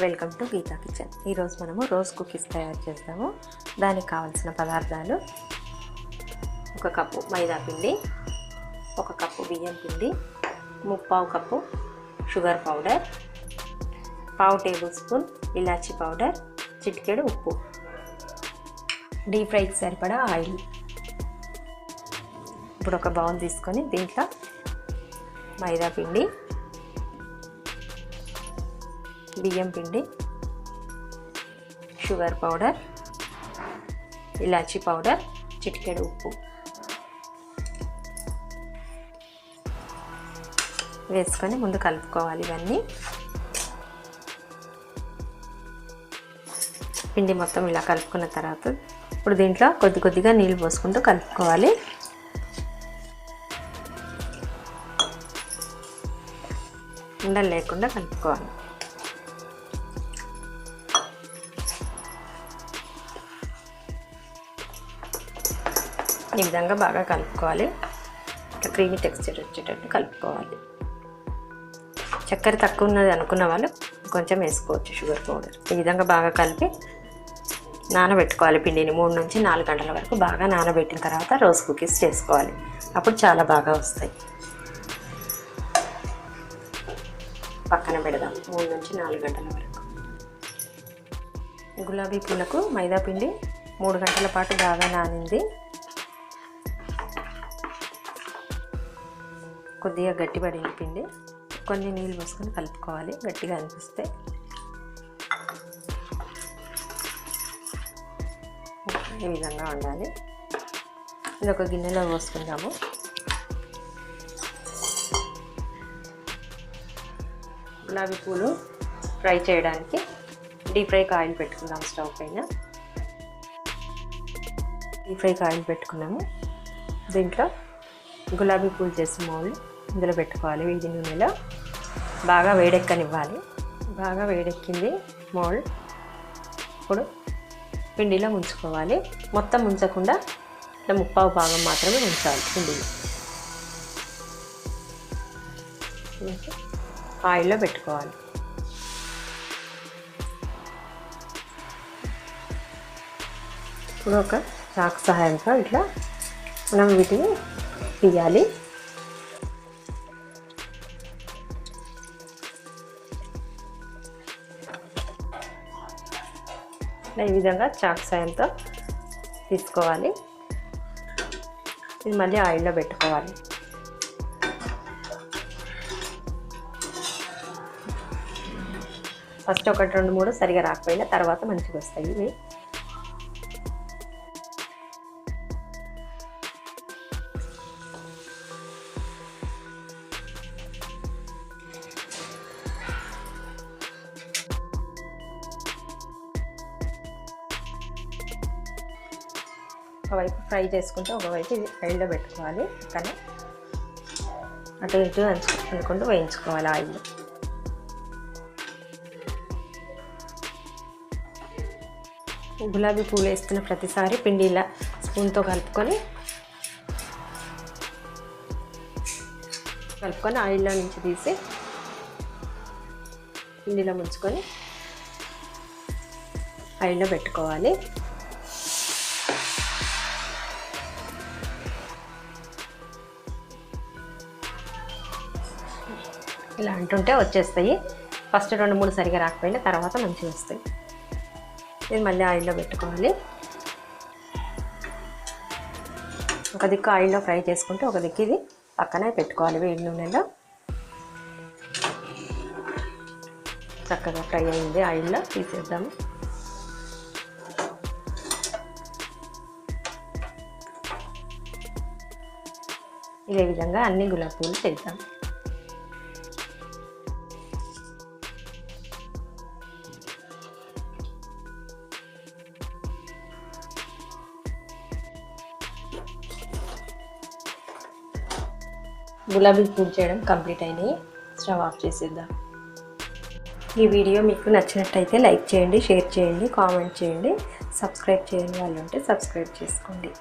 Welcome to Gita kitchen. ఈరోజు మనము rose cookies తయారు చేస్తాము. దానికి కావాల్సిన పదార్థాలు: 1 కప్పు మైదా పిండి, 1 కప్పు బియ్యం పిండి, 3/4 cup sugar powder, 1/2 tablespoon ఇలాచీ పౌడర్, చిటికెడు ఉప్పు, డీప్ ఫ్రైకి సరిపడా ఆయిల్. ఇప్పుడు ఒక బౌల్ తీసుకొని దీంట్లో మైదా పిండి, బియ్యం పిండి, షుగర్ పౌడర్, ఇలాచీ పౌడర్, చిటికెడు ఉప్పు వేసుకొని ముందు కలుపుకోవాలి. ఇవన్నీ పిండి మొత్తం ఇలా కలుపుకున్న తర్వాత ఇప్పుడు దీంట్లో కొద్దిగా నీళ్ళు పోసుకుంటూ కలుపుకోవాలి. ఉండలు లేకుండా కలుపుకోవాలి. ఈ విధంగా బాగా కలుపుకోవాలి. ఇట్లా క్రీమీ టెక్స్చర్ వచ్చేటట్టు కలుపుకోవాలి. చక్కెర తక్కువ ఉన్నది అనుకున్న వాళ్ళు కొంచెం వేసుకోవచ్చు షుగర్ పౌడర్. ఈ విధంగా బాగా కలిపి నానబెట్టుకోవాలి. పిండిని 3 నుంచి 4 గంటల వరకు బాగా నానబెట్టిన తర్వాత రోజ్ కుకీస్ చేసుకోవాలి. అప్పుడు చాలా బాగా వస్తాయి. పక్కన పెడదాం 3 నుంచి 4 గంటల వరకు. గులాబీ పూలకు మైదా పిండి 3 గంటల పాటు బాగా నానింది. కొద్దిగా గట్టిపడిన పిండి కొన్ని నీళ్ళు పోసుకొని కలుపుకోవాలి. గట్టిగా అనిపిస్తే ఈ విధంగా ఉండాలి. ఇది ఒక గిన్నెలో పోసుకుందాము. గులాబీ పూలు ఫ్రై చేయడానికి డీప్ ఫ్రైకి ఆయిల్ పెట్టుకుందాం. స్టవ్ పైన డీప్ ఫ్రైకి ఆయిల్ పెట్టుకున్నాము. దీంట్లో గులాబీ పూలు చేసి మౌల్డ్ ఇందులో పెట్టుకోవాలి. వేడి నూనెలో బాగా వేడెక్కనివ్వాలి. బాగా వేడెక్కింది మౌల్డ్. ఇప్పుడు పిండిలో ముంచుకోవాలి. మొత్తం ముంచకుండా ఇట్లా 3/4 భాగం మాత్రమే ఉంచాలి. పిండిలో ఆయిల్లో పెట్టుకోవాలి. ఇప్పుడు ఒక చాకు సహాయంతో ఇట్లా మనం వీటిని తీయాలి. ఈ విధంగా చాకు సాయంతో తీసుకోవాలి. ఇది మళ్ళీ ఆయిల్లో పెట్టుకోవాలి. ఫస్ట్ 1, 2, 3 సరిగా రాకపోయినా తర్వాత మంచిగా వస్తాయి ఇవి. ఒకవైపు ఫ్రై చేసుకుంటే ఒకవైపు ఇది ఆయిల్లో పెట్టుకోవాలి. కానీ అటు ఇటు అనుకుంటూ వేయించుకోవాలి ఆయిల్లో. గులాబీ పూలు వేస్తున్న ప్రతిసారి పిండి ఇలా స్పూన్తో కలుపుకొని ఆయిల్లో నుంచి తీసి పిండిలో ముంచుకొని ఆయిల్లో పెట్టుకోవాలి. ఇలా అంటుంటే వచ్చేస్తాయి. ఫస్ట్ 2, 3 సరిగా రాకపోయినా తర్వాత మంచిగా వస్తాయి. ఇది మళ్ళీ ఆయిల్లో పెట్టుకోవాలి. ఒక దిక్కు ఆయిల్లో ఫ్రై చేసుకుంటే ఒక దిక్కు ఇది పక్కనే పెట్టుకోవాలి. వేడి నూనెలో చక్కగా ఫ్రై అయింది. ఆయిల్లో తీసేద్దాము. ఇదే విధంగా అన్ని గులాబీ పూలు చేద్దాం. గులాబీ పూలు చేయడం కంప్లీట్ అయినాయి. స్టవ్ ఆఫ్ చేసేద్దాం. ఈ వీడియో మీకు నచ్చినట్టయితే లైక్ చేయండి, షేర్ చేయండి, కామెంట్ చేయండి. సబ్స్క్రైబ్ చేయని వాళ్ళు ఉంటే సబ్స్క్రైబ్ చేసుకోండి.